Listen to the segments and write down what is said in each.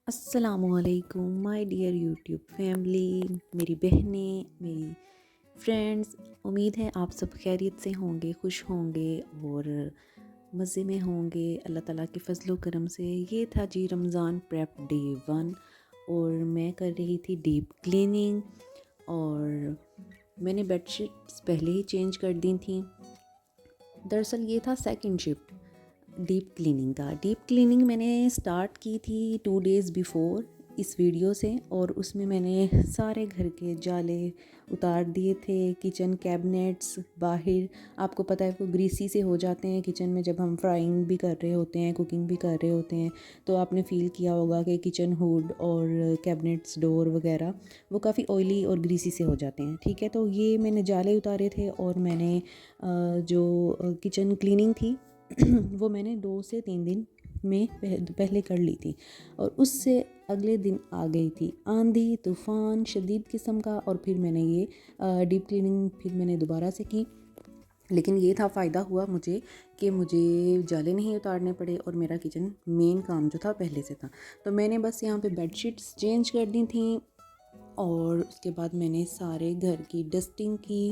अस्सलामुअलैकुम my dear YouTube family, मेरी बहनें, मेरी फ्रेंड्स। उम्मीद है आप सब खैरियत से होंगे, खुश होंगे और मज़े में होंगे अल्लाह ताला के फजलो करम से। ये था जी रमज़ान प्रेप डे 1 और मैं कर रही थी डीप क्लीनिंग और मैंने बेडशीट्स पहले ही चेंज कर दी थी। दरअसल ये था सेकंड शिफ्ट डीप क्लीनिंग का। डीप क्लीनिंग मैंने स्टार्ट की थी 2 डेज़ बिफ़ोर इस वीडियो से और उसमें मैंने सारे घर के जाले उतार दिए थे। किचन कैबिनेट्स बाहर, आपको पता है वो ग्रीसी से हो जाते हैं किचन में जब हम फ्राइंग भी कर रहे होते हैं, कुकिंग भी कर रहे होते हैं। तो आपने फ़ील किया होगा कि किचन हुड और कैबिनेट्स डोर वगैरह वो काफ़ी ऑयली और ग्रीसी से हो जाते हैं। ठीक है, तो ये मैंने जाले उतारे थे और मैंने जो किचन क्लीनिंग थी वो मैंने 2 से 3 दिन में पहले कर ली थी और उससे अगले दिन आ गई थी आंधी तूफ़ान शदीद किस्म का और फिर मैंने ये डीप क्लीनिंग फिर मैंने दोबारा से की। लेकिन ये था फ़ायदा हुआ मुझे कि मुझे जाले नहीं उतारने पड़े और मेरा किचन मेन काम जो था पहले से था। तो मैंने बस यहाँ पे बेडशीट्स चेंज कर दी थी और उसके बाद मैंने सारे घर की डस्टिंग की।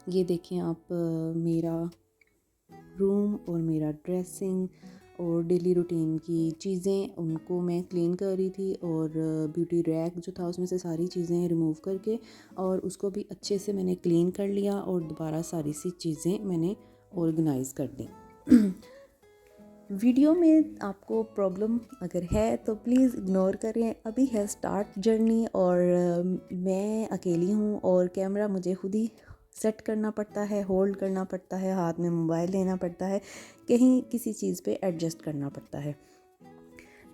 ये देखें आप, मेरा रूम और मेरा ड्रेसिंग और डेली रूटीन की चीज़ें उनको मैं क्लीन कर रही थी और ब्यूटी रैक जो था उसमें से सारी चीज़ें रिमूव करके और उसको भी अच्छे से मैंने क्लीन कर लिया और दोबारा सारी सी चीज़ें मैंने ऑर्गेनाइज़ कर दी। वीडियो में आपको प्रॉब्लम अगर है तो प्लीज़ इग्नोर करें, अभी है स्टार्ट जर्नी और मैं अकेली हूँ और कैमरा मुझे खुद ही सेट करना पड़ता है, होल्ड करना पड़ता है, हाथ में मोबाइल लेना पड़ता है, कहीं किसी चीज़ पे एडजस्ट करना पड़ता है।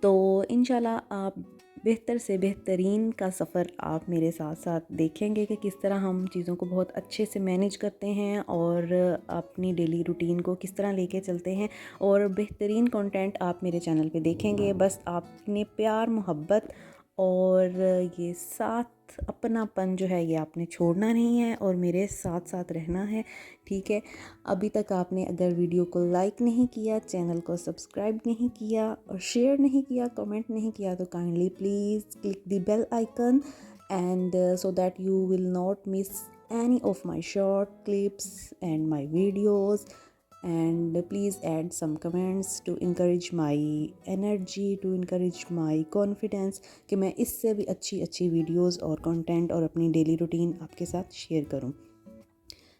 तो इंशाल्लाह आप बेहतर से बेहतरीन का सफ़र आप मेरे साथ साथ देखेंगे कि किस तरह हम चीज़ों को बहुत अच्छे से मैनेज करते हैं और अपनी डेली रूटीन को किस तरह लेके चलते हैं और बेहतरीन कंटेंट आप मेरे चैनल पे देखेंगे। बस आपने प्यार मोहब्बत और ये साथ अपनापन जो है ये आपने छोड़ना नहीं है और मेरे साथ साथ रहना है। ठीक है, अभी तक आपने अगर वीडियो को लाइक नहीं किया, चैनल को सब्सक्राइब नहीं किया और शेयर नहीं किया, कमेंट नहीं किया तो kindly please click the bell icon and so that you will not miss any of my short clips and my videos, and please add some comments to encourage my energy, to encourage my confidence कि मैं इससे भी अच्छी अच्छी videos और content और अपनी daily routine आपके साथ शेयर करूं।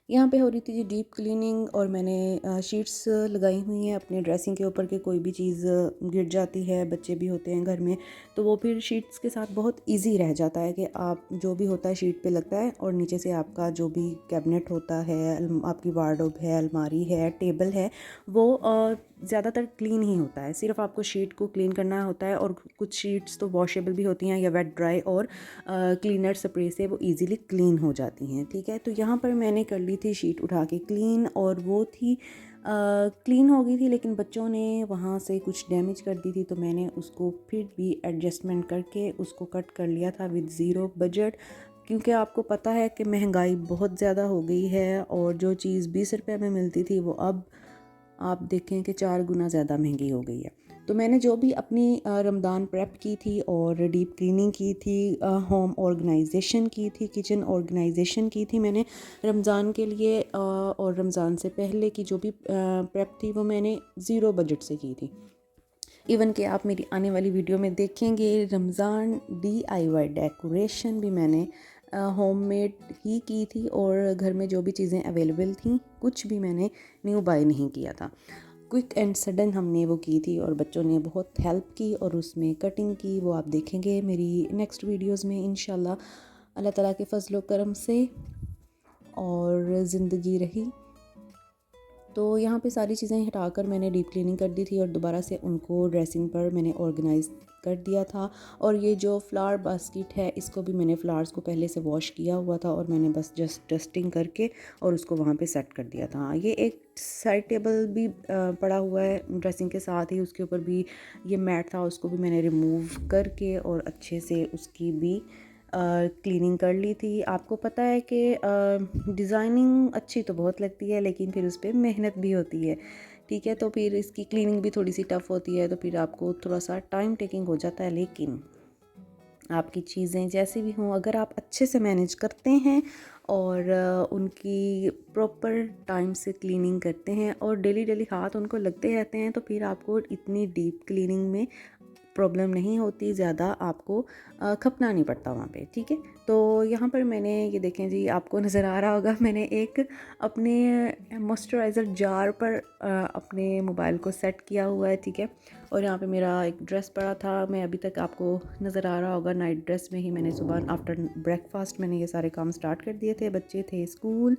यहाँ पे हो रही थी जी डीप क्लीनिंग और मैंने शीट्स लगाई हुई हैं अपने ड्रेसिंग के ऊपर कि कोई भी चीज़ गिर जाती है, बच्चे भी होते हैं घर में, तो वो फिर शीट्स के साथ बहुत इजी रह जाता है कि आप जो भी होता है शीट पे लगता है और नीचे से आपका जो भी कैबिनेट होता है, आपकी वार्डरोब है, अलमारी है, टेबल है, वो ज़्यादातर क्लीन ही होता है। सिर्फ आपको शीट को क्लीन करना होता है और कुछ शीट्स तो वॉशेबल भी होती हैं या वेट ड्राई और क्लीनर स्प्रे से वो इजीली क्लीन हो जाती हैं। ठीक है, तो यहाँ पर मैंने कर ली थी शीट उठा के क्लीन और वो थी क्लीन हो गई थी, लेकिन बच्चों ने वहाँ से कुछ डैमेज कर दी थी तो मैंने उसको फिर भी एडजस्टमेंट करके उसको कट कर लिया था विद ज़ीरो बजट, क्योंकि आपको पता है कि महंगाई बहुत ज़्यादा हो गई है और जो चीज़ 20 रुपये में मिलती थी वो अब आप देखें कि 4 गुना ज़्यादा महंगी हो गई है। तो मैंने जो भी अपनी रमज़ान प्रेप की थी और डीप क्लीनिंग की थी, होम ऑर्गेनाइजेशन की थी, किचन ऑर्गेनाइजेशन की थी मैंने रमज़ान के लिए, और रमज़ान से पहले की जो भी प्रेप थी वो मैंने ज़ीरो बजट से की थी। इवन कि आप मेरी आने वाली वीडियो में देखेंगे रमज़ान DIY डेकोरेशन भी मैंने होममेड ही की थी और घर में जो भी चीज़ें अवेलेबल थी कुछ भी मैंने न्यू बाय नहीं किया था। क्विक एंड सडन हमने वो की थी और बच्चों ने बहुत हेल्प की और उसमें कटिंग की, वो आप देखेंगे मेरी नेक्स्ट वीडियोस में इंशाल्लाह अल्लाह ताला के फजलो करम से। और ज़िंदगी रही तो यहाँ पे सारी चीज़ें हटाकर मैंने डीप क्लीनिंग कर दी थी और दोबारा से उनको ड्रेसिंग पर मैंने ऑर्गेनाइज़ कर दिया था। और ये जो फ्लावर बास्केट है इसको भी मैंने फ्लावर्स को पहले से वॉश किया हुआ था और मैंने बस जस्ट डस्टिंग करके और उसको वहाँ पे सेट कर दिया था। ये एक साइड टेबल भी पड़ा हुआ है ड्रेसिंग के साथ ही, उसके ऊपर भी ये मैट था उसको भी मैंने रिमूव करके और अच्छे से उसकी भी क्लीनिंग कर ली थी। आपको पता है कि डिज़ाइनिंग अच्छी तो बहुत लगती है लेकिन फिर उस पर मेहनत भी होती है ठीक है। तो फिर इसकी क्लीनिंग भी थोड़ी सी टफ़ होती है, तो फिर आपको थोड़ा सा टाइम टेकिंग हो जाता है, लेकिन आपकी चीज़ें जैसी भी हों, अगर आप अच्छे से मैनेज करते हैं और उनकी प्रॉपर टाइम से क्लीनिंग करते हैं और डेली डेली हाथ उनको लगते रहते हैं, तो फिर आपको इतनी डीप क्लीनिंग में प्रॉब्लम नहीं होती, ज़्यादा आपको खपना नहीं पड़ता वहाँ पे, ठीक है। तो यहाँ पर मैंने ये देखें जी, आपको नज़र आ रहा होगा, मैंने एक अपने मॉइस्चराइज़र जार पर अपने मोबाइल को सेट किया हुआ है, ठीक है। और यहाँ पे मेरा एक ड्रेस पड़ा था, मैं अभी तक आपको नज़र आ रहा होगा नाइट ड्रेस में ही मैंने सुबह आफ्टर ब्रेकफास्ट मैंने ये सारे काम स्टार्ट कर दिए थे। बच्चे थे स्कूल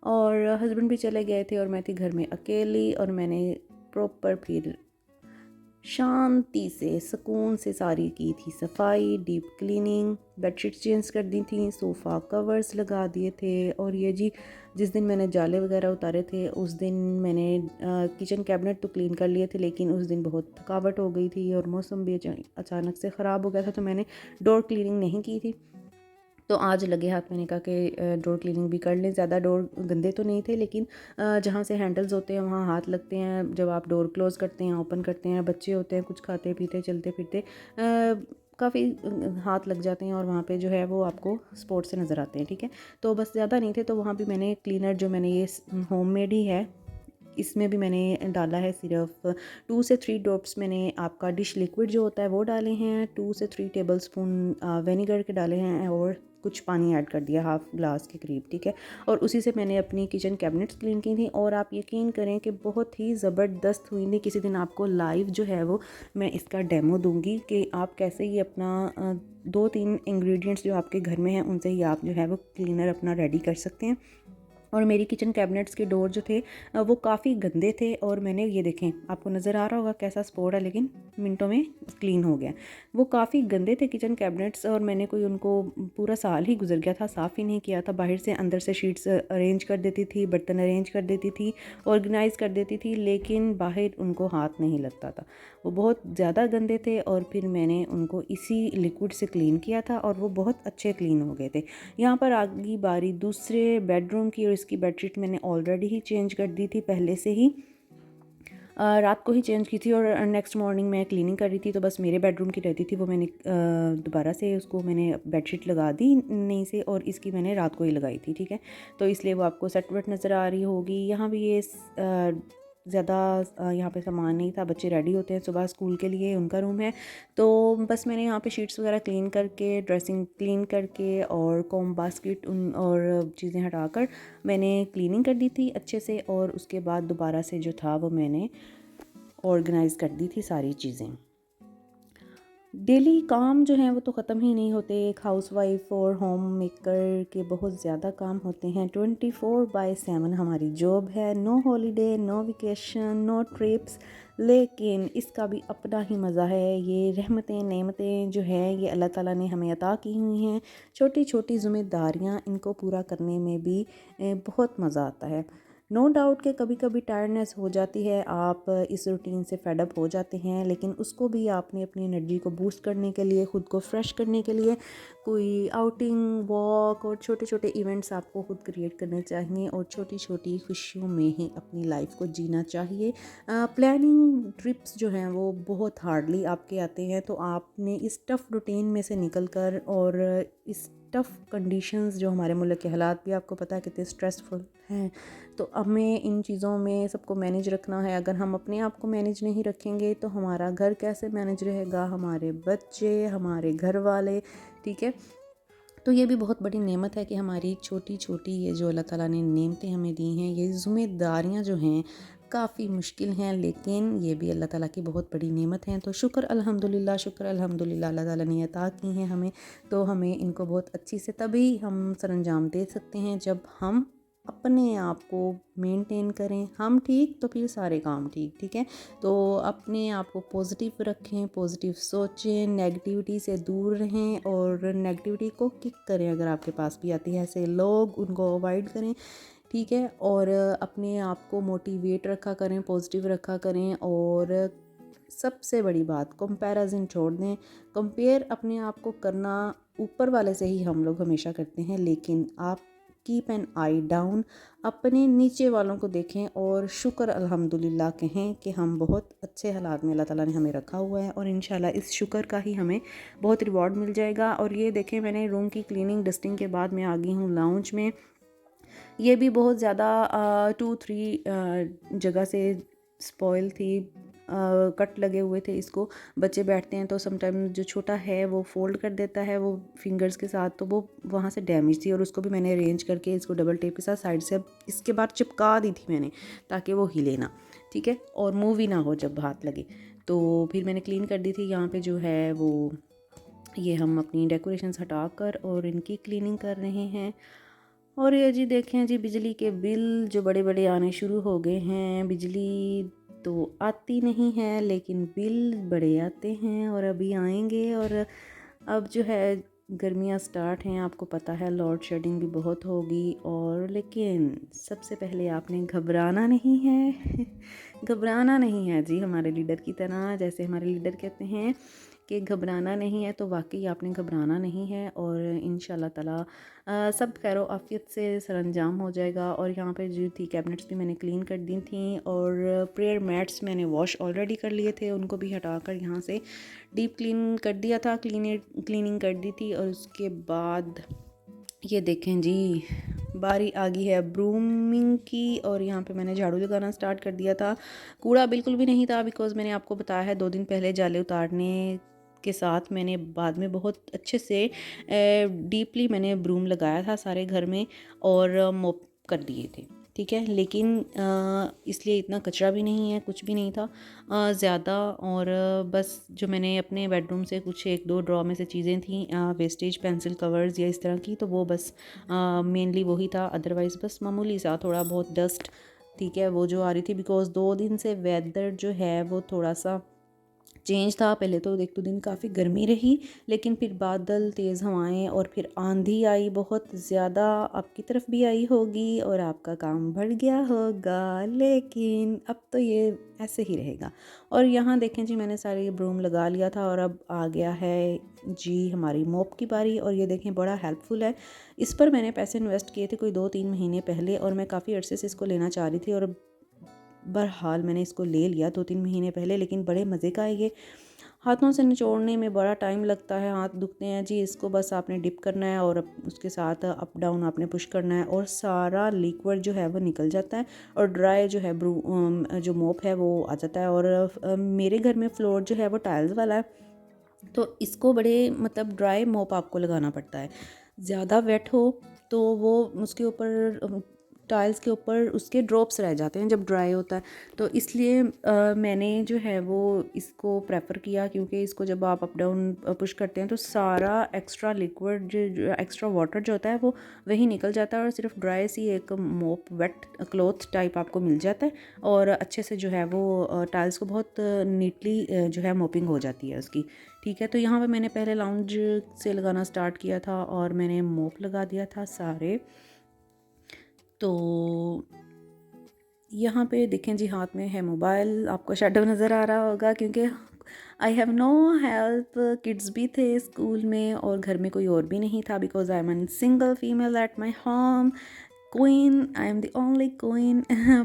और हस्बैंड भी चले गए थे और मैं थी घर में अकेली, और मैंने प्रॉपर फिर शांति से सुकून से सारी की थी सफाई, डीप क्लीनिंग, बेडशीट्स चेंज कर दी थी, सोफ़ा कवर्स लगा दिए थे। और ये जी, जिस दिन मैंने जाले वगैरह उतारे थे उस दिन मैंने किचन कैबिनेट तो क्लीन कर लिए थे, लेकिन उस दिन बहुत थकावट हो गई थी और मौसम भी अचानक से ख़राब हो गया था, तो मैंने डोर क्लीनिंग नहीं की थी। तो आज लगे हाथ मैंने कहा कि डोर क्लीनिंग भी कर लें। ज़्यादा डोर गंदे तो नहीं थे, लेकिन जहाँ से हैंडल्स होते हैं वहाँ हाथ लगते हैं जब आप डोर क्लोज़ करते हैं, ओपन करते हैं, बच्चे होते हैं, कुछ खाते पीते चलते फिरते काफ़ी हाथ लग जाते हैं और वहाँ पे जो है वो आपको स्पॉट से नज़र आते हैं, ठीक है। तो बस ज़्यादा नहीं थे, तो वहाँ भी मैंने क्लीनर जो मैंने ये होममेड ही है, इसमें भी मैंने डाला है सिर्फ 2 से 3 ड्रॉप्स मैंने आपका डिश लिक्विड जो होता है वो डाले हैं, 2 से 3 टेबलस्पून विनेगर के डाले हैं और कुछ पानी ऐड कर दिया हाफ ग्लास के करीब, ठीक है। और उसी से मैंने अपनी किचन कैबिनेट्स क्लीन की थी और आप यकीन करें कि बहुत ही ज़बरदस्त हुई थी। किसी दिन आपको लाइव जो है वो मैं इसका डेमो दूंगी कि आप कैसे ही अपना 2-3 इंग्रेडिएंट्स जो आपके घर में हैं उनसे ही आप जो है वो क्लीनर अपना रेडी कर सकते हैं। और मेरी किचन कैबिनेट्स के डोर जो थे वो काफ़ी गंदे थे और मैंने ये देखें, आपको नज़र आ रहा होगा कैसा स्पॉट है, लेकिन मिनटों में क्लीन हो गया। वो काफ़ी गंदे थे किचन कैबिनेट्स और मैंने कोई उनको पूरा साल ही गुजर गया था, साफ़ ही नहीं किया था। बाहर से अंदर से शीट्स अरेंज कर देती थी, बर्तन अरेंज कर देती थी, ऑर्गेनाइज़ कर देती थी, लेकिन बाहर उनको हाथ नहीं लगता था। वो बहुत ज़्यादा गंदे थे और फिर मैंने उनको इसी लिक्विड से क्लीन किया था और वो बहुत अच्छे क्लीन हो गए थे। यहाँ पर आगे बारी दूसरे बेडरूम की, और इसकी बेडशीट मैंने ऑलरेडी ही चेंज कर दी थी पहले से ही, रात को ही चेंज की थी और नेक्स्ट मॉर्निंग मैं क्लीनिंग कर रही थी, तो बस मेरे बेडरूम की रहती थी वो मैंने दोबारा से उसको मैंने बेडशीट लगा दी नई से, और इसकी मैंने रात को ही लगाई थी, ठीक है। तो इसलिए वो आपको सेट वेट नज़र आ रही होगी। यहाँ भी ये ज़्यादा यहाँ पे सामान नहीं था, बच्चे रेडी होते हैं सुबह स्कूल के लिए, उनका रूम है। तो बस मैंने यहाँ पे शीट्स वगैरह क्लीन करके, ड्रेसिंग क्लीन करके और कॉम बास्केट उन और चीज़ें हटाकर मैंने क्लीनिंग कर दी थी अच्छे से, और उसके बाद दोबारा से जो था वो मैंने ऑर्गेनाइज़ कर दी थी सारी चीज़ें। डेली काम जो हैं वो तो ख़त्म ही नहीं होते। एक हाउसवाइफ और होम मेकर के बहुत ज़्यादा काम होते हैं। 24/7 हमारी जॉब है। No holiday, no vacation, no trips, लेकिन इसका भी अपना ही मज़ा है। ये रहमतें नेमतें जो हैं ये अल्लाह ताला ने हमें अता की हुई हैं। छोटी छोटी ज़िम्मेदारियाँ, इनको पूरा करने में भी बहुत मज़ा आता है। नो डाउट कि कभी कभी टायर्डनेस हो जाती है, आप इस रूटीन से फेड अप हो जाते हैं, लेकिन उसको भी आपने अपनी एनर्जी को बूस्ट करने के लिए, ख़ुद को फ्रेश करने के लिए कोई आउटिंग, वॉक और छोटे छोटे इवेंट्स आपको खुद क्रिएट करने चाहिए और छोटी छोटी खुशियों में ही अपनी लाइफ को जीना चाहिए। प्लानिंग ट्रिप्स जो हैं वो बहुत हार्डली आपके आते हैं, तो आपने इस टफ़ रूटीन में से निकल कर और इस टफ़ कंडीशंस जो हमारे मुल्क के हालात भी आपको पता है कितने स्ट्रेसफुल हैं, तो हमें इन चीज़ों में सबको मैनेज रखना है। अगर हम अपने आप को मैनेज नहीं रखेंगे तो हमारा घर कैसे मैनेज रहेगा, हमारे बच्चे, हमारे घर वाले, ठीक है। तो ये भी बहुत बड़ी नेमत है कि हमारी छोटी छोटी ये जो अल्लाह ताला ने नेमतें हमें दी हैं, ये ज़िम्मेदारियाँ जो हैं काफ़ी मुश्किल हैं, लेकिन ये भी अल्लाह ताला की बहुत बड़ी नेमत हैं। तो शुक्र अल्हम्दुलिल्लाह, शुक्र अल्हम्दुलिल्लाह अल्लाह ताला ने अता की हैं हमें, तो हमें इनको बहुत अच्छी से तभी हम सरअंजाम दे सकते हैं जब हम अपने आप को मेंटेन करें। हम ठीक तो फिर सारे काम ठीक, ठीक है। तो अपने आप को पॉजिटिव रखें, पॉजिटिव सोचें, नेगेटिविटी से दूर रहें और नेगेटिविटी को किक करें। अगर आपके पास भी आती है ऐसे लोग, उनको अवॉइड करें, ठीक है। और अपने आप को मोटिवेट रखा करें, पॉजिटिव रखा करें। और सबसे बड़ी बात, कंपैरिजन छोड़ दें। कंपेयर अपने आप को करना ऊपर वाले से ही हम लोग हमेशा करते हैं, लेकिन आप कीप एन आई डाउन, अपने नीचे वालों को देखें और शुक्र अल्हम्दुलिल्लाह कहें कि हम बहुत अच्छे हालात में अल्लाह ताला ने हमें रखा हुआ है और इंशाल्लाह इस शुक्र का ही हमें बहुत रिवॉर्ड मिल जाएगा। और ये देखें, मैंने रूम की क्लीनिंग डस्टिंग के बाद मैं आ गई हूँ लाउंज में। ये भी बहुत ज़्यादा 2-3 जगह से स्पॉइल थी, कट लगे हुए थे इसको। बच्चे बैठते हैं तो समटाइम जो छोटा है वो फोल्ड कर देता है वो फिंगर्स के साथ, तो वो वहाँ से डैमेज थी और उसको भी मैंने अरेंज करके इसको डबल टेप के साथ साइड से अब इसके बाद चिपका दी थी मैंने, ताकि वो हिले ना, ठीक है, और मूव ही ना हो जब हाथ लगे। तो फिर मैंने क्लीन कर दी थी। यहाँ पे जो है वो ये हम अपनी डेकोरेशंस हटा कर और इनकी क्लीनिंग कर रहे हैं। और ये जी देखें जी, बिजली के बिल जो बड़े बड़े आने शुरू हो गए हैं। बिजली तो आती नहीं है लेकिन बिल बड़े आते हैं और अभी आएंगे। और अब जो है गर्मियाँ स्टार्ट हैं, आपको पता है लोड शेडिंग भी बहुत होगी। और लेकिन सबसे पहले आपने घबराना नहीं है घबराना नहीं है जी, हमारे लीडर की तरह। जैसे हमारे लीडर कहते हैं कि घबराना नहीं है, तो वाकई आपने घबराना नहीं है और इंशाल्लाह ताला सब खैरो आफियत से सरअंजाम हो जाएगा। और यहाँ पे जो थी कैबिनेट्स भी मैंने क्लीन कर दी थी और प्रेयर मैट्स मैंने वॉश ऑलरेडी कर लिए थे, उनको भी हटाकर यहाँ से डीप क्लीन कर दिया था, क्लीनिंग कर दी थी। और उसके बाद ये देखें जी, बारी आ गई है ब्रूमिंग की और यहाँ पे मैंने झाड़ू लगाना स्टार्ट कर दिया था। कूड़ा बिल्कुल भी नहीं था, बिकॉज़ मैंने आपको बताया है 2 दिन पहले जाले उतारने के साथ मैंने बाद में बहुत अच्छे से डीपली मैंने ब्रूम लगाया था सारे घर में और मोप कर दिए थे, ठीक है। लेकिन इसलिए इतना कचरा भी नहीं है, कुछ भी नहीं था ज़्यादा। और बस जो मैंने अपने बेडरूम से कुछ 1-2 ड्रॉ में से चीज़ें थी वेस्टेज पेंसिल कवर्स या इस तरह की, तो वो बस मेनली वही था। अदरवाइज़ बस मामूली सा थोड़ा बहुत डस्ट, ठीक है, वो जो आ रही थी बिकॉज़ 2 दिन से वेदर जो है वो थोड़ा सा चेंज था। पहले तो 1-2 दिन काफ़ी गर्मी रही, लेकिन फिर बादल, तेज़ हवाएं और फिर आंधी आई बहुत ज़्यादा। आपकी तरफ भी आई होगी और आपका काम बढ़ गया होगा, लेकिन अब तो ये ऐसे ही रहेगा। और यहाँ देखें जी, मैंने सारे ब्रूम लगा लिया था और अब आ गया है जी हमारी मोप की बारी। और ये देखें बड़ा हेल्पफुल है, इस पर मैंने पैसे इन्वेस्ट किए थे कोई 2-3 महीने पहले और मैं काफ़ी अरसे से इसको लेना चाह रही थी और बहरहाल मैंने इसको ले लिया 2-3 महीने पहले। लेकिन बड़े मज़े का है ये, हाथों से निचोड़ने में बड़ा टाइम लगता है, हाथ दुखते हैं जी। इसको बस आपने डिप करना है और उसके साथ अप डाउन आपने पुश करना है और सारा लिक्विड जो है वो निकल जाता है और ड्राई जो है जो मोप है वो आ जाता है। और मेरे घर में फ्लोर जो है वो टाइल्स वाला है, तो इसको बड़े मतलब ड्राई मोप आपको लगाना पड़ता है। ज़्यादा वेट हो तो वो उसके ऊपर टाइल्स के ऊपर उसके ड्रॉप्स रह जाते हैं जब ड्राई होता है। तो इसलिए मैंने जो है वो इसको प्रेफर किया, क्योंकि इसको जब आप अप डाउन पुश करते हैं तो सारा एक्स्ट्रा लिक्विड जो एक्स्ट्रा वाटर जो होता है वो वही निकल जाता है और सिर्फ ड्राई सी एक मोप वेट क्लॉथ टाइप आपको मिल जाता है और अच्छे से जो है वो टाइल्स को बहुत नीटली जो है मोपिंग हो जाती है उसकी, ठीक है। तो यहाँ पे मैंने पहले लाउंज से लगाना स्टार्ट किया था और मैंने मोप लगा दिया था सारे। तो यहाँ पे देखें जी, हाथ में है मोबाइल, आपको शैडो नज़र आ रहा होगा क्योंकि I have no help. Kids भी थे स्कूल में और घर में कोई और भी नहीं था, because I am an single female at my home, queen, I am the only queen.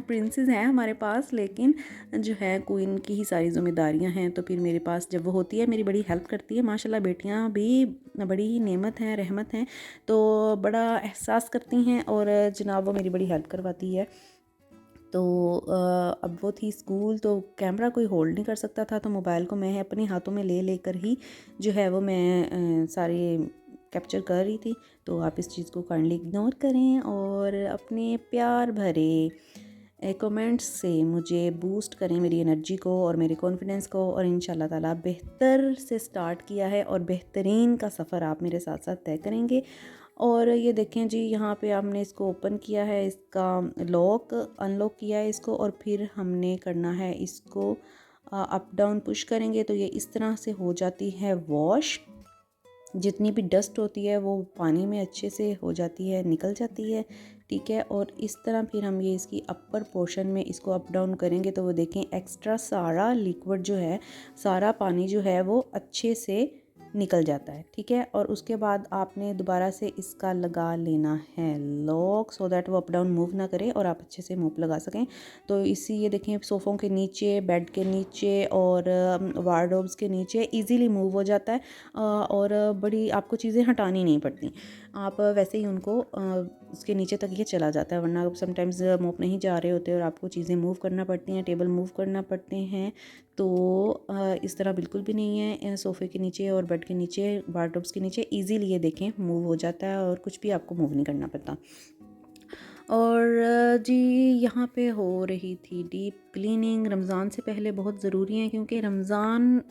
Princess हैं हमारे पास, लेकिन जो है क्वीन की ही सारी जिम्मेदारियां हैं। तो फिर मेरे पास जब वो होती है मेरी बड़ी हेल्प करती है। माशाल्लाह बेटियां भी बड़ी ही नेमत हैं, रहमत हैं, तो बड़ा एहसास करती हैं और जनाब वो मेरी बड़ी हेल्प करवाती है। तो अब वो थी स्कूल, तो कैमरा कोई होल्ड नहीं कर सकता था, तो मोबाइल को मैं अपने हाथों में ले लेकर ही जो है वो मैं सारे कैप्चर कर रही थी। तो आप इस चीज़ को काइंडली इग्नोर करें और अपने प्यार भरे कमेंट्स से मुझे बूस्ट करें, मेरी एनर्जी को और मेरे कॉन्फिडेंस को। और इंशाल्लाह ताला बेहतर से स्टार्ट किया है और बेहतरीन का सफ़र आप मेरे साथ साथ तय करेंगे। और ये देखें जी, यहाँ पे आपने इसको ओपन किया है, इसका लॉक अनलॉक किया है इसको, और फिर हमने करना है इसको अप डाउन पुश करेंगे तो ये इस तरह से हो जाती है वॉश। जितनी भी डस्ट होती है वो पानी में अच्छे से हो जाती है, निकल जाती है, ठीक है। और इस तरह फिर हम ये इसकी अपर पोर्शन में इसको अप डाउन करेंगे तो वो देखें एक्स्ट्रा सारा लिक्विड जो है, सारा पानी जो है वो अच्छे से निकल जाता है, ठीक है। और उसके बाद आपने दोबारा से इसका लगा लेना है लॉक, सो दैट वो अप डाउन मूव ना करे और आप अच्छे से मोप लगा सकें। तो इसी ये देखें सोफ़ों के नीचे, बेड के नीचे और वार्डरोब्स के नीचे इजीली मूव हो जाता है और बड़ी आपको चीज़ें हटानी नहीं पड़ती। आप वैसे ही उनको उसके नीचे तक ये चला जाता है, वरना समटाइम्स मोप नहीं जा रहे होते और आपको चीज़ें मूव करना पड़ती हैं, टेबल मूव करना पड़ते हैं। तो इस तरह बिल्कुल भी नहीं है। सोफ़े के नीचे और बेड के नीचे, वार्डरोब्स के नीचे इजीली ये देखें मूव हो जाता है और कुछ भी आपको मूव नहीं करना पड़ता। और जी यहाँ पे हो रही थी डीप क्लीनिंग। रमज़ान से पहले बहुत ज़रूरी है, क्योंकि रमज़ान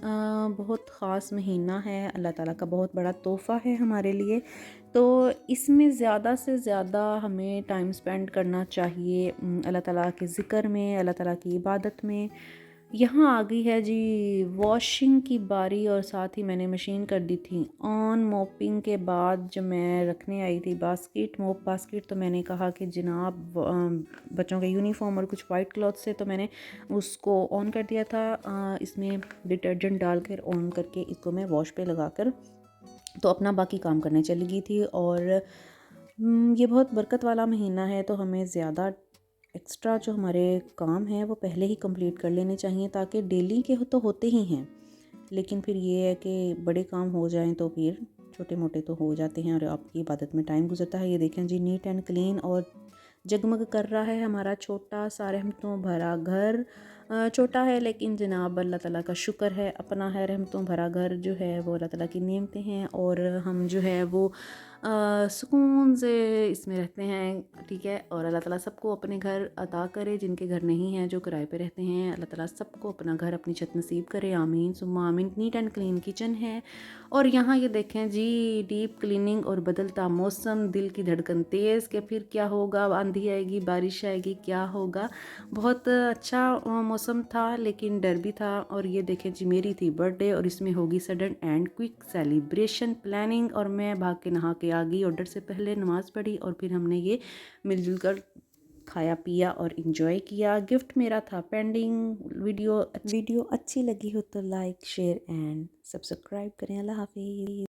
बहुत ख़ास महीना है, अल्लाह ताला का बहुत बड़ा तोहफ़ा है हमारे लिए। तो इसमें ज़्यादा से ज़्यादा हमें टाइम स्पेंड करना चाहिए अल्लाह ताला के ज़िक्र में, अल्लाह ताला की इबादत में। यहाँ आ गई है जी वॉशिंग की बारी, और साथ ही मैंने मशीन कर दी थी ऑन। मोपिंग के बाद जब मैं रखने आई थी बास्केट, मोप बास्केट, तो मैंने कहा कि जनाब बच्चों के यूनिफॉर्म और कुछ वाइट क्लॉथ से, तो मैंने उसको ऑन कर दिया था। इसमें डिटर्जेंट डालकर ऑन करके इसको मैं वॉश पे लगाकर तो अपना बाकी काम करने चली गई थी। और ये बहुत बरकत वाला महीना है, तो हमें ज़्यादा एक्स्ट्रा जो हमारे काम हैं वो पहले ही कंप्लीट कर लेने चाहिए, ताकि डेली के तो होते ही हैं, लेकिन फिर ये है कि बड़े काम हो जाएं तो फिर छोटे मोटे तो हो जाते हैं और आपकी इबादत में टाइम गुजरता है। ये देखें जी नीट एंड क्लीन और जगमग कर रहा है हमारा छोटा सा रहमतों भरा घर। छोटा है लेकिन जनाब अल्लाह ताला का शुक्र है, अपना है रहमतों भरा घर जो है वो अल्लाह ताला की नेमतें हैं, और हम जो है वो सुकून से इसमें रहते हैं, ठीक है। और अल्लाह ताला सबको अपने घर अता करे, जिनके घर नहीं हैं, जो किराए पे रहते हैं, अल्लाह ताला सबको अपना घर, अपनी छत नसीब करे, आमीन सुम्मा आमीन। नीट एंड क्लीन किचन है। और यहाँ ये देखें जी डीप क्लीनिंग और बदलता मौसम, दिल की धड़कन तेज़ कि फिर क्या होगा, आंधी आएगी, बारिश आएगी, क्या होगा। बहुत अच्छा मौसम था लेकिन डर भी था। और ये देखें जी मेरी थी बर्थडे और इसमें होगी sudden and quick celebration planning, और मैं भाग के नहा के आ गई ऑर्डर से पहले, नमाज़ पढ़ी और फिर हमने ये मिलजुल कर खाया पिया और इन्जॉय किया। गिफ्ट मेरा था पेंडिंग। वीडियो अच्छी लगी हो तो लाइक शेयर एंड सब्सक्राइब करें। अल्लाह हाफिज़।